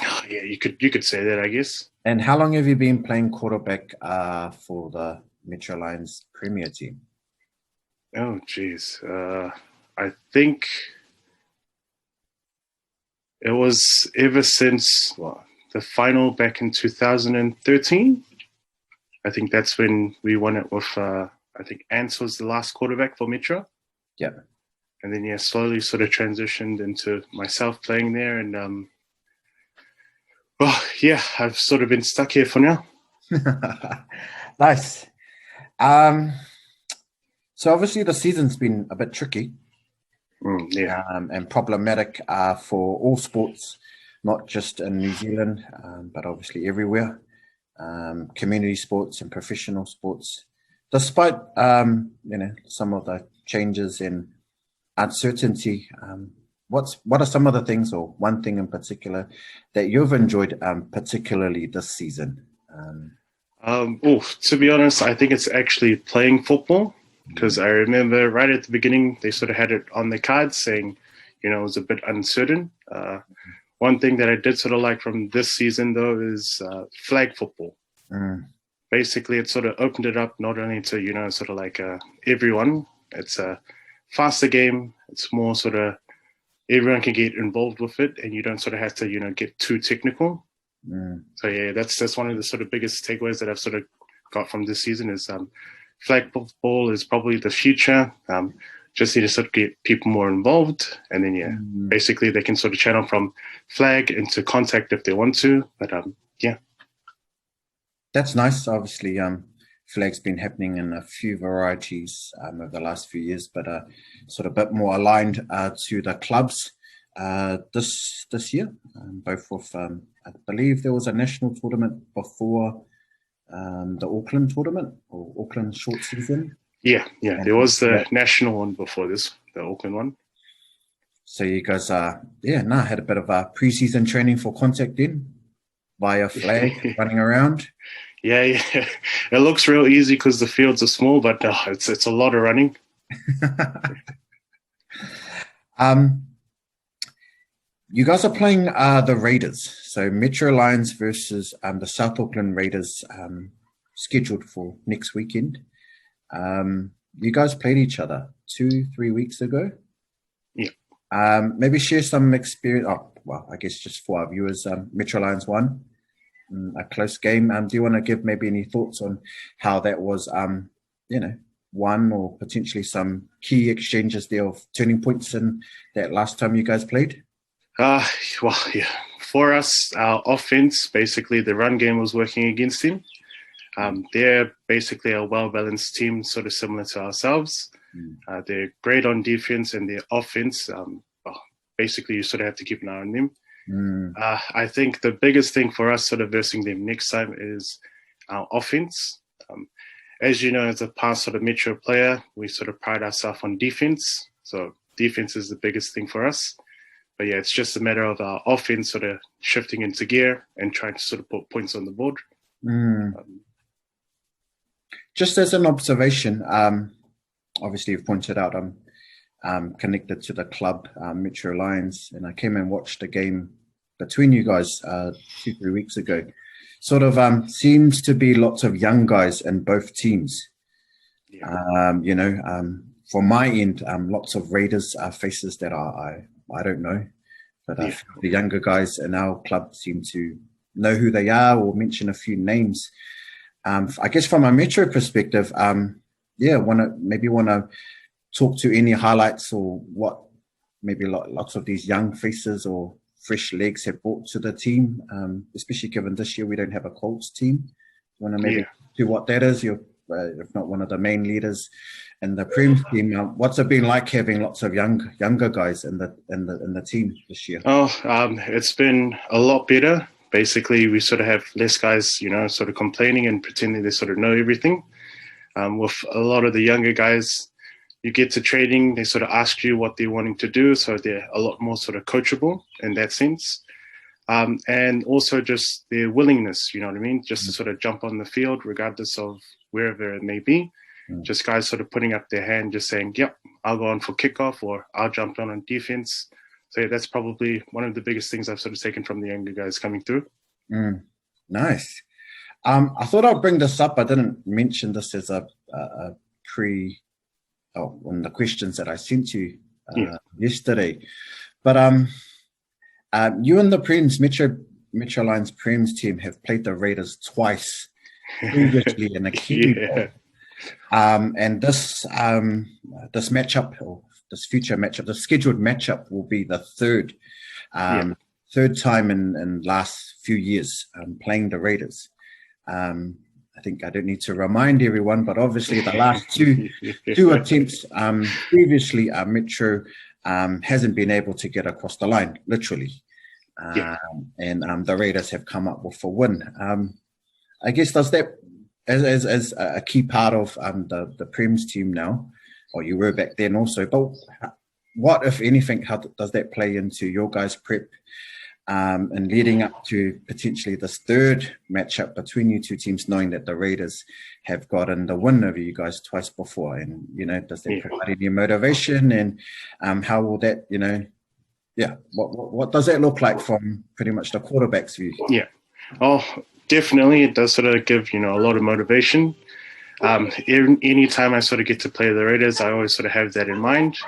Oh, yeah, you could say that, I guess. And how long have you been playing quarterback for the Metro Lions Premier team? Oh, geez. I think it was ever since the final back in 2013. I think that's when we won it with, I think Ants was the last quarterback for Metro. Yeah. And then, slowly sort of transitioned into myself playing there. And, I've sort of been stuck here for now. Nice. So obviously the season's been a bit tricky and problematic for all sports, not just in New Zealand, but obviously everywhere. Community sports and professional sports, despite some of the changes and uncertainty. What are some of the things, or one thing in particular, that you've enjoyed particularly this season? To be honest, I think it's actually playing football, because I remember right at the beginning they sort of had it on the cards saying, it was a bit uncertain. One thing that I did sort of like from this season though is flag football. Basically, it sort of opened it up not only to sort of like everyone. It's a faster game. It's more sort of everyone can get involved with it, and you don't sort of have to get too technical. So yeah, that's one of the sort of biggest takeaways that I've sort of got from this season is flag football is probably the future. Just need to sort of get people more involved, and then basically they can sort of channel from flag into contact if they want to. But that's nice. Obviously, flag's been happening in a few varieties over the last few years, but sort of a bit more aligned to the clubs this year. Both with, I believe there was a national tournament before the Auckland tournament or Auckland short season. Yeah. And There was the yeah. national one before this, the Auckland one. So you guys had a bit of pre-season training for contact then, via flag, running around. Yeah. It looks real easy because the fields are small, but it's a lot of running. You guys are playing the Raiders, so Metro Lions versus the South Auckland Raiders, scheduled for next weekend. You guys played each other 2-3 weeks ago. Yeah. Maybe share some experience. Oh, well, I guess just for our viewers, Metro Lions won a close game. Do you want to give maybe any thoughts on how that was, won, or potentially some key exchanges there of turning points in that last time you guys played? Well, yeah. For us, our offense, basically the run game was working against him. They're basically a well-balanced team, sort of similar to ourselves. They're great on defense, and their offense, basically you sort of have to keep an eye on them. I think the biggest thing for us sort of versing them next time is our offense. As you know, as a past sort of Metro player, we sort of pride ourselves on defense. So defense is the biggest thing for us. But yeah, it's just a matter of our offense sort of shifting into gear and trying to sort of put points on the board. Just as an observation, obviously you've pointed out I'm connected to the club, Metro Lions, and I came and watched a game between you guys 2-3 weeks ago. Sort of seems to be lots of young guys in both teams. Yeah. From my end, lots of Raiders faces that I don't know, but the younger guys in our club seem to know who they are or mention a few names. I guess from a Metro perspective, want to talk to any highlights or what maybe lots of these young faces or fresh legs have brought to the team, especially given this year we don't have a Colts team. You want to maybe do what that is? You're if not one of the main leaders in the Prem team. What's it been like having lots of younger guys in the team this year? It's been a lot better. Basically, we sort of have less guys, sort of complaining and pretending they sort of know everything. With a lot of the younger guys, you get to training, they sort of ask you what they're wanting to do, so they're a lot more sort of coachable in that sense. And also just their willingness, you know what I mean? Just to sort of jump on the field, regardless of wherever it may be. Just guys sort of putting up their hand, just saying, yep, I'll go on for kickoff, or I'll jump on defense. So yeah, that's probably one of the biggest things I've sort of taken from the younger guys coming through. Nice. I thought I'd bring this up. I didn't mention this as a one of the questions that I sent you yesterday. But you and the Prems, Metro Lions Prems team have played the Raiders twice previously in the Kiwibowl. And this matchup, or this future matchup, the scheduled matchup, will be the third time in last few years playing the Raiders. I think I don't need to remind everyone, but obviously the last two attempts previously, Metro hasn't been able to get across the line, literally. And the Raiders have come up with a win. I guess does that, as a key part of the Prems team now, or you were back then also, but what, if anything, how does that play into your guys' prep and leading up to potentially this third matchup between you two teams, knowing that the Raiders have gotten the win over you guys twice before? And, does that provide any motivation? And how will that, what does that look like from pretty much the quarterback's view? Yeah. Oh, definitely. It does sort of give, a lot of motivation. Any time I sort of get to play the Raiders, I always sort of have that in mind.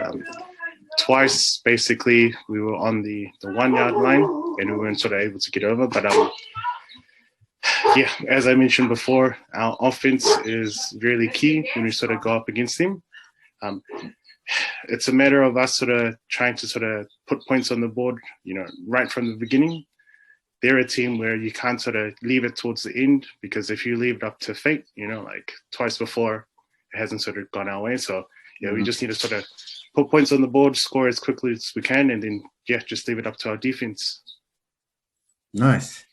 Twice, basically, we were on the 1 yard line and we weren't sort of able to get over. But as I mentioned before, our offense is really key when we sort of go up against them. It's a matter of us sort of trying to sort of put points on the board, right from the beginning. They're a team where you can't sort of leave it towards the end, because if you leave it up to fate, like twice before, it hasn't sort of gone our way. So, we just need to sort of put points on the board, score as quickly as we can, and then, just leave it up to our defense. Nice.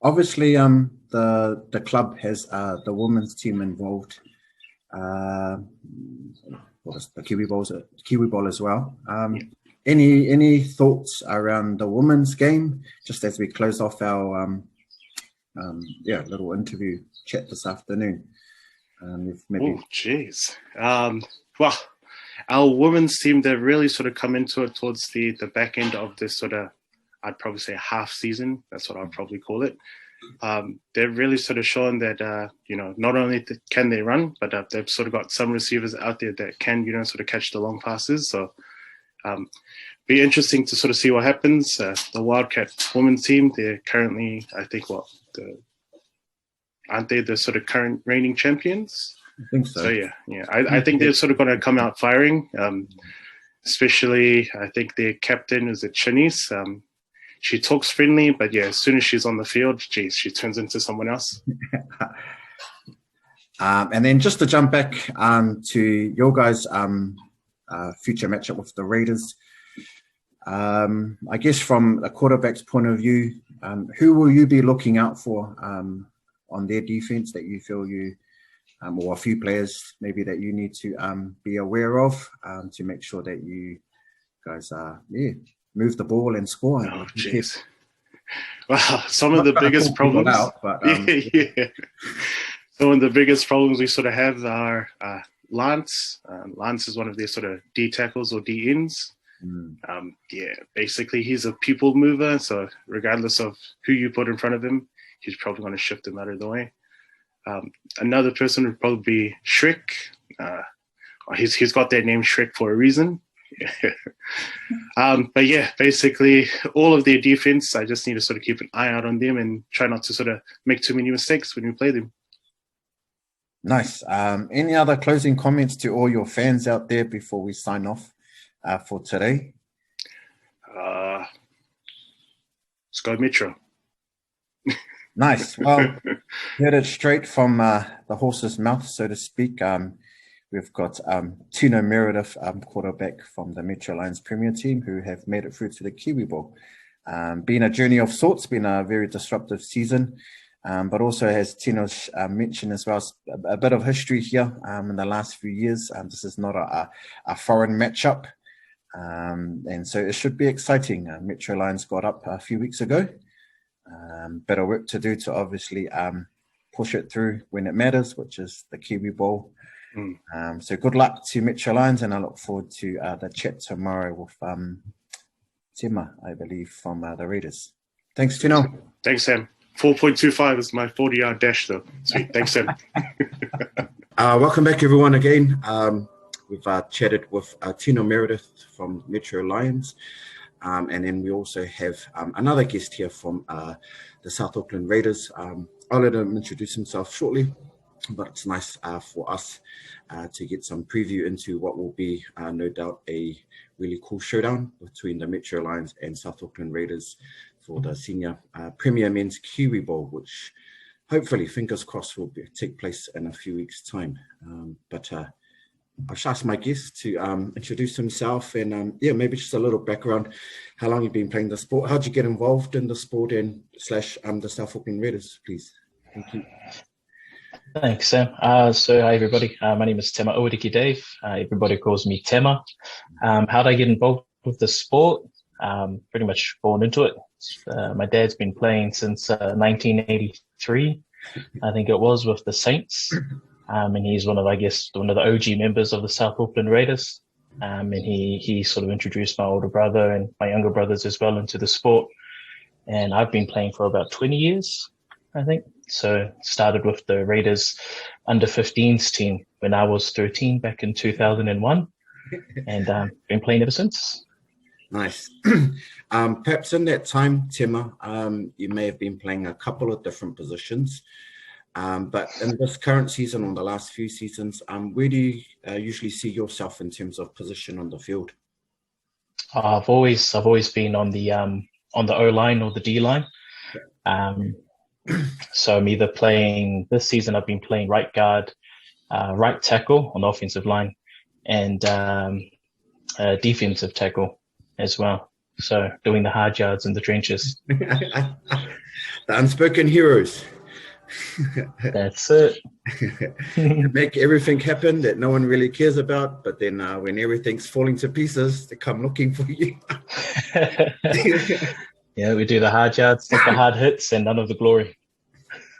Obviously, the club has the women's team involved. What is the Kiwibowl as well. Any thoughts around the women's game? Just as we close off our little interview chat this afternoon. If maybe. Oh, jeez. Well, our women's team, they've really sort of come into it towards the back end of this sort of, I'd probably say half season. That's what I'd probably call it. They've really sort of shown that, not only can they run, but they've sort of got some receivers out there that can, sort of catch the long passes. So be interesting to sort of see what happens. The Wildcat women's team, they're currently, I think, aren't they the sort of current reigning champions? I think so. So yeah. I think they're sort of going to come out firing. Especially, I think their captain is Shanice. She talks friendly, but yeah, as soon as she's on the field, geez, she turns into someone else. And then just to jump back to your guys' future matchup with the Raiders, I guess from a quarterback's point of view, who will you be looking out for on their defense that you feel or a few players maybe that you need to be aware of to make sure that you guys move the ball and score? Oh, jeez. Well, some of the biggest problems. Some of the biggest problems we sort of have are Lance. Lance is one of their sort of D tackles or D ends. Basically he's a people mover. So regardless of who you put in front of him, he's probably going to shift him out of the way. Another person would probably be Shrek. He's got that name Shrek for a reason. But yeah, basically all of their defense, I just need to sort of keep an eye out on them and try not to sort of make too many mistakes when we play them. Nice. Any other closing comments to all your fans out there before we sign off for today? Let's go Metro. Nice. Well, heard it straight from the horse's mouth, so to speak. We've got Tino Meredith, quarterback from the Metro Lions Premier Team, who have made it through to the Kiwibowl. Been a journey of sorts, been a very disruptive season, but also, as Tino's mentioned as well, a bit of history here in the last few years. This is not a foreign matchup, and so it should be exciting. Metro Lions got up a few weeks ago. Better work to do to obviously push it through when it matters, which is the Kiwibowl. So good luck to Metro Lions, and I look forward to the chat tomorrow with Tema, I believe, from the Raiders. Thanks, Tino. Thanks, Sam. 4.25 is my 40-yard dash, though. Sweet. Thanks, Sam. Welcome back, everyone, again. We've chatted with Tino Meredith from Metro Lions. And then we also have another guest here from the South Auckland Raiders. I'll let him introduce himself shortly, but it's nice for us to get some preview into what will be no doubt a really cool showdown between the Metro Lions and South Auckland Raiders for the Senior Premier Men's Kiwibowl, which hopefully, fingers crossed, will take place in a few weeks' time. But I'll just ask my guest to introduce himself and maybe just a little background, how long you've been playing the sport, how'd you get involved in the sport and / the South Auckland Raiders, please. Thank you. Thanks, Sam. So hi, everybody. My name is Tema Owadiki Dave. Everybody calls me Tema. How did I get involved with the sport? Pretty much born into it. My dad's been playing since 1983, I think it was, with the Saints. And he's one of the OG members of the South Auckland Raiders. And he sort of introduced my older brother and my younger brothers as well into the sport. And I've been playing for about 20 years, I think. So started with the Raiders under 15s team when I was 13 back in 2001. And been playing ever since. Nice. Perhaps in that time, Tema, you may have been playing a couple of different positions. But in this current season, or the last few seasons, where do you usually see yourself in terms of position on the field? I've always been on the O-line or the D-line. So I'm either playing, this season I've been playing right guard, right tackle on the offensive line, and defensive tackle as well. So doing the hard yards in the trenches. The unspoken heroes. That's it. Make everything happen that no one really cares about, but then when everything's falling to pieces, they come looking for you. Yeah, we do the hard yards, take the hard hits, and none of the glory.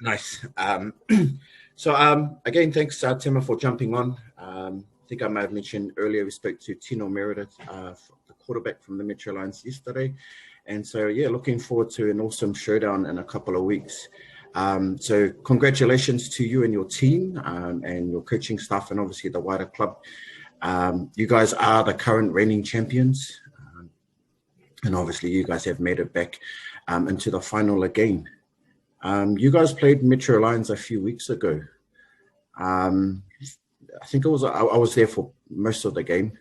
Nice. So again, thanks, Tema, for jumping on. I think I might have mentioned earlier we spoke to Tino Meredith, the quarterback from the Metro Lions yesterday. And so, yeah, looking forward to an awesome showdown in a couple of weeks. So congratulations to you and your team and your coaching staff and obviously the wider club. You guys are the current reigning champions. And obviously you guys have made it back into the final again. You guys played Metro Lions a few weeks ago. I think I was there for most of the game.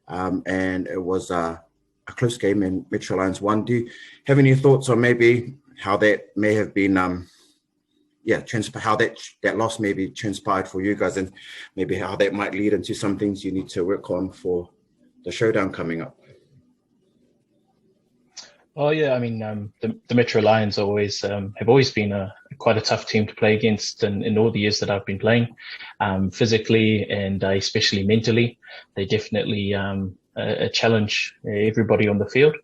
And it was a close game and Metro Lions won. Do you have any thoughts on maybe how that may have been, how that loss maybe transpired for you guys and maybe how that might lead into some things you need to work on for the showdown coming up? Oh yeah, I mean the Metro Lions have always been quite a tough team to play against, in all the years that I've been playing, physically and especially mentally. They definitely challenge everybody on the field,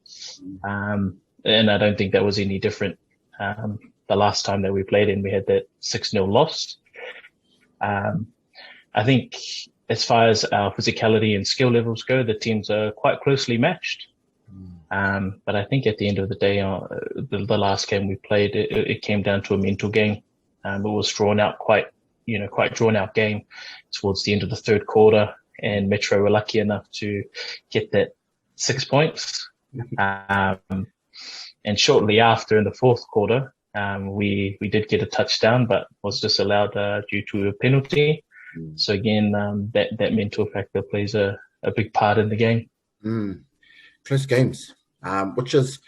and I don't think that was any different. The last time that we played and we had that 6-0 loss. I think as far as our physicality and skill levels go, the teams are quite closely matched. But I think at the end of the day, the last game we played, it came down to a mental game. It was quite drawn out game towards the end of the third quarter, and Metro were lucky enough to get that 6 points. And shortly after, in the fourth quarter, we did get a touchdown, but was disallowed due to a penalty. So again, that mental factor plays a big part in the game. Close games, which is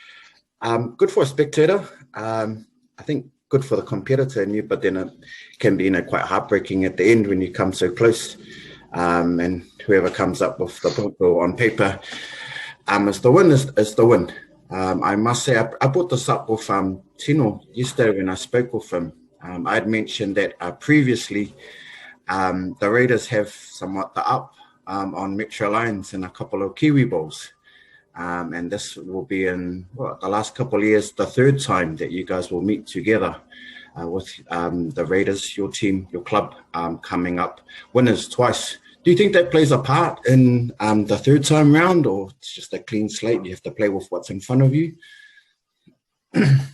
good for a spectator. I think good for the competitor in you, but then it can be quite heartbreaking at the end when you come so close. And whoever comes up with the point on paper is the win. Is the win. I must say, I brought this up with Tino yesterday when I spoke with him. I had mentioned that previously the Raiders have somewhat the up on Metro Lions in a couple of Kiwibowls. And this will be in the last couple of years, the third time that you guys will meet together with the Raiders, your team, your club coming up winners twice. Do you think that plays a part in the third time round, or it's just a clean slate? You have to play with what's in front of you?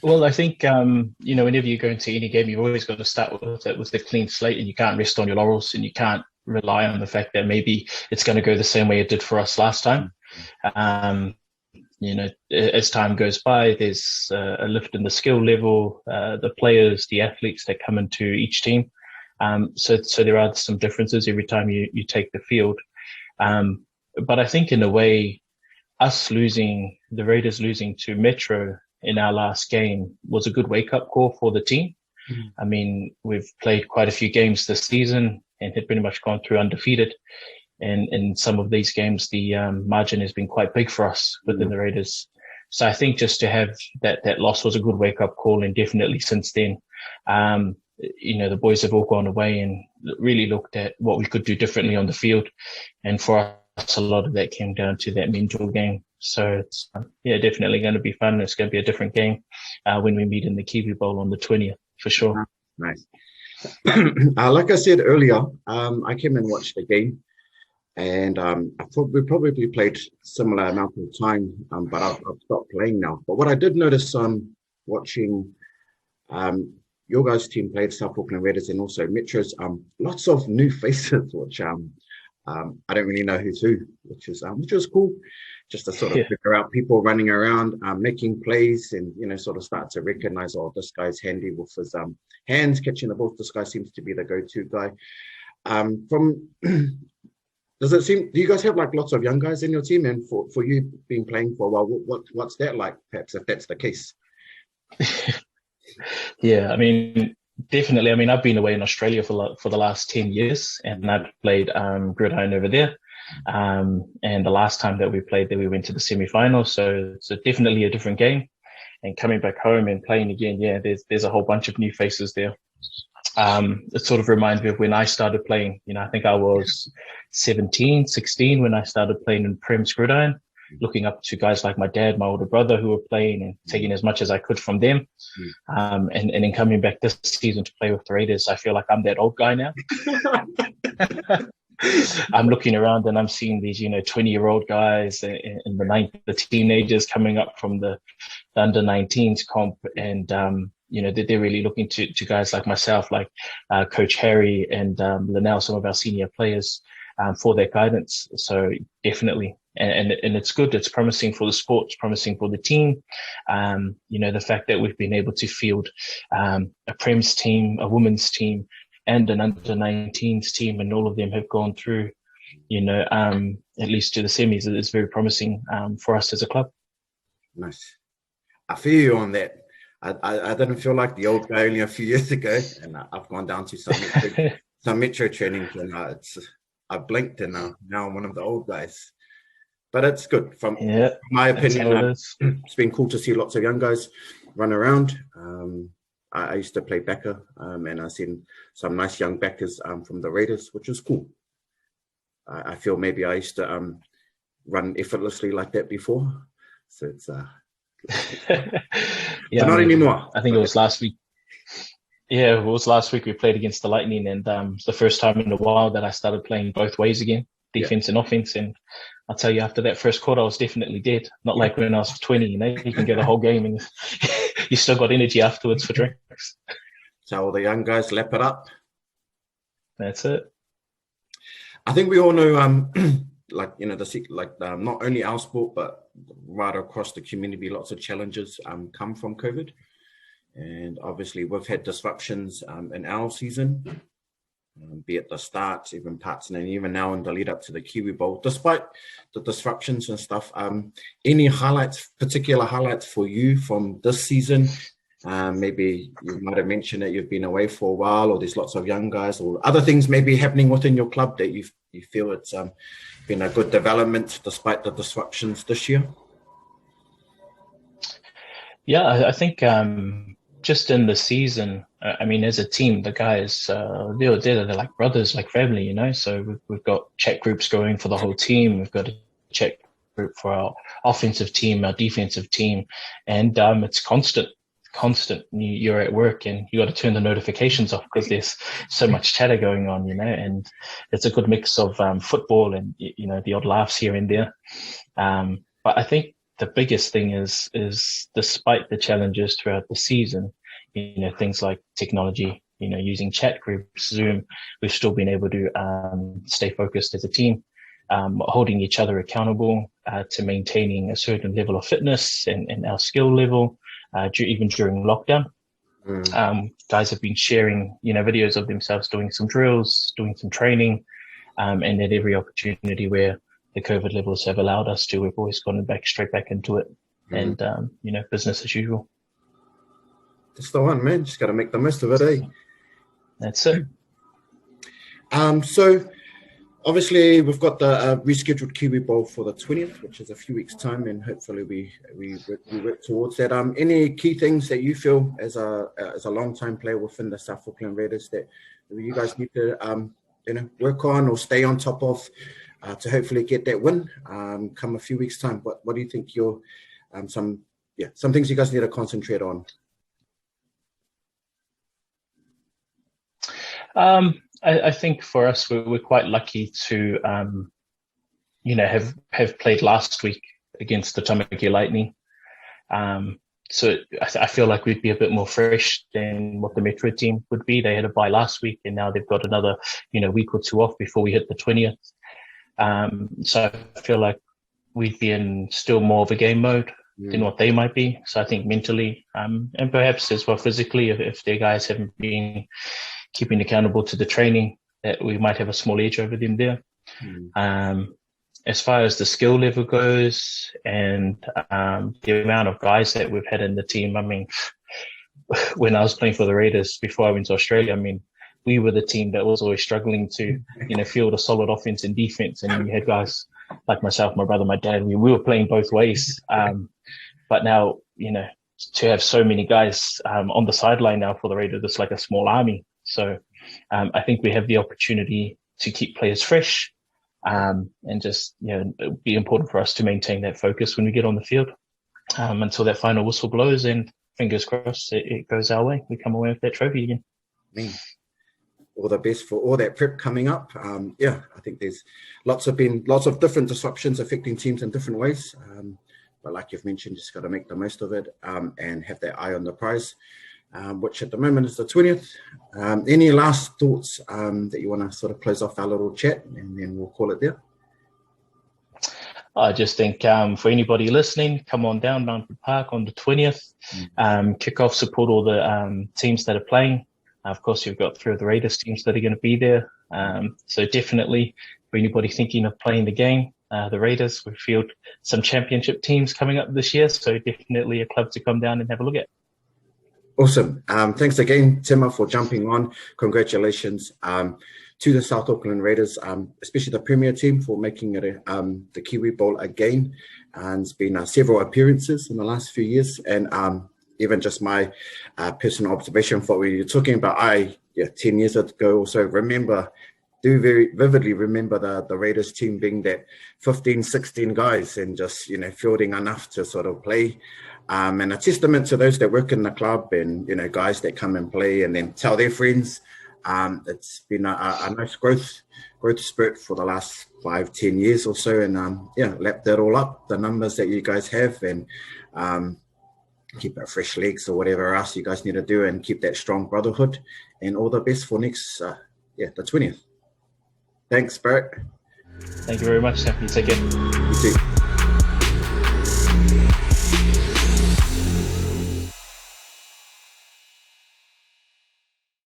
Well, I think, whenever you go into any game, you've always got to start with the clean slate, and you can't rest on your laurels, and you can't rely on the fact that maybe it's going to go the same way it did for us last time. As time goes by, there's a lift in the skill level, the players, the athletes that come into each team. So there are some differences every time you take the field. But I think in a way, the Raiders losing to Metro in our last game was a good wake-up call for the team. I mean, we've played quite a few games this season and had pretty much gone through undefeated. And in some of these games, the margin has been quite big for us within the Raiders. So I think just to have that loss was a good wake-up call, and definitely since then, the boys have all gone away and really looked at what we could do differently on the field. And for us, a lot of that came down to that mental game. So it's definitely going to be fun. It's going to be a different game when we meet in the Kiwibowl on the 20th, for sure. Nice. Like I said earlier, I came and watched the game. And we probably played similar amount of time, but I've stopped playing now. But what I did notice watching your guys' team played South Auckland Raiders and also Metro's, lots of new faces, which I don't really know who's who, which was cool, just to sort of figure out people running around, making plays, and sort of start to recognize, this guy's handy with his hands catching the ball. This guy seems to be the go-to guy. Does it seem? Do you guys have lots of young guys in your team? And for you being playing for a while, what's that like? Perhaps if that's the case. Yeah, I mean, definitely. I mean, I've been away in Australia for the last 10 years, and I've played gridiron over there. And the last time that we played there, we went to the semi-final. So it's definitely a different game. and coming back home and playing again, yeah, there's a whole bunch of new faces there. It sort of reminds me of when I started playing. You know, I think I was 17, 16 when I started playing in Prem Gridiron, looking up to guys like my dad, my older brother who were playing and taking as much as I could from them. And then coming back this season to play with the Raiders, I feel like I'm that old guy now. I'm looking around and I'm seeing these, 20-year-old guys in the teenagers coming up from the under 19s comp. And, they're really looking to guys like myself, like Coach Harry and Linnell, some of our senior players, for their guidance. So definitely. And it's good. It's promising for the sport. It's promising for the team. The fact that we've been able to field a Prem's team, a women's team, and an under-19s team, and all of them have gone through, at least to the semis. It's very promising for us as a club. Nice. I feel you on that. I didn't feel like the old guy only a few years ago, and I've gone down to some metro training, and I blinked, and now I'm one of the old guys. But it's good. From my opinion, it's been cool to see lots of young guys run around. I used to play backer, and I've seen some nice young backers from the Raiders, which is cool. I feel maybe I used to run effortlessly like that before. So it's not anymore. I think it was last week. Yeah, it was last week we played against the Lightning, and the first time in a while that I started playing both ways again, defense and offense. And I'll tell you, after that first quarter, I was definitely dead. Not like when I was 20, you can get a whole game and you still got energy afterwards for drinks. So all the young guys lap it up. That's it. I think we all know, not only our sport, but right across the community, lots of challenges come from COVID. And obviously we've had disruptions in our season, be it the start, even parts, and even now in the lead up to the Kiwibowl. Despite the disruptions and stuff, any particular highlights for you from this season? Maybe you might have mentioned that you've been away for a while, or there's lots of young guys, or other things maybe happening within your club that you feel it's been a good development despite the disruptions this year. Yeah, I think just in the season, as a team, the guys, they're like brothers, like family, So we've got chat groups going for the whole team. We've got a chat group for our offensive team, our defensive team, and it's constant. You're at work and you got to turn the notifications off because there's so much chatter going on, and it's a good mix of football and the odd laughs here and there. But I think the biggest thing is despite the challenges throughout the season, things like technology, using chat groups, Zoom, we've still been able to stay focused as a team, holding each other accountable to maintaining a certain level of fitness and our skill level. Even during lockdown, guys have been sharing, videos of themselves doing some drills, doing some training, and at every opportunity where the COVID levels have allowed us to, we've always gone straight back into it, and business as usual. That's the one, man. Just got to make the most of it, eh? That's it. So obviously we've got the rescheduled Kiwibowl for the 20th, which is a few weeks' time, and hopefully we work towards that. Any key things that you feel as a long-time player within the South Auckland Raiders that you guys need to work on or stay on top of to hopefully get that win come a few weeks' time? What do you think some things you guys need to concentrate on? I think for us, we're quite lucky to, have played last week against the Tamaki Lightning. So I feel like we'd be a bit more fresh than what the Metro team would be. They had a bye last week, and now they've got another, week or two off before we hit the 20th. So I feel like we'd be in still more of a game mode than what they might be. So I think mentally, and perhaps as well physically, if their guys haven't been keeping accountable to the training, that we might have a small edge over them there. As far as the skill level goes and the amount of guys that we've had in the team, when I was playing for the Raiders before I went to Australia, we were the team that was always struggling to, field a solid offense and defense. And we had guys like myself, my brother, my dad, we were playing both ways. But now, to have so many guys on the sideline now for the Raiders, it's like a small army. So I think we have the opportunity to keep players fresh, and just, it'll be important for us to maintain that focus when we get on the field until that final whistle blows, and fingers crossed it goes our way. We come away with that trophy again. All the best for all that prep coming up. I think there's lots of different disruptions affecting teams in different ways. But like you've mentioned, just got to make the most of it and have that eye on the prize, which at the moment is the 20th. Any last thoughts that you want to sort of close off our little chat, and then we'll call it there? I just think for anybody listening, come on down Mountfort Park on the 20th. Kick off, support all the teams that are playing. Of course, you've got 3 of the Raiders teams that are going to be there. So definitely for anybody thinking of playing the game, the Raiders, we field some championship teams coming up this year. So definitely a club to come down and have a look at. Awesome. Thanks again, Tima, for jumping on. Congratulations to the South Auckland Raiders, especially the Premier team, for making it the Kiwibowl again. And it's been several appearances in the last few years. And even just my personal observation for what we were talking about, 10 years ago also do very vividly remember the Raiders team being that 15, 16 guys and just, fielding enough to sort of play. And a testament to those that work in the club and, guys that come and play and then tell their friends. It's been a nice growth spurt for the last 5-10 years or so. And lap that all up, the numbers that you guys have, and keep our fresh legs or whatever else you guys need to do, and keep that strong brotherhood. And all the best for next, the 20th. Thanks, Barrett. Thank you very much, Sam. You take care. You too.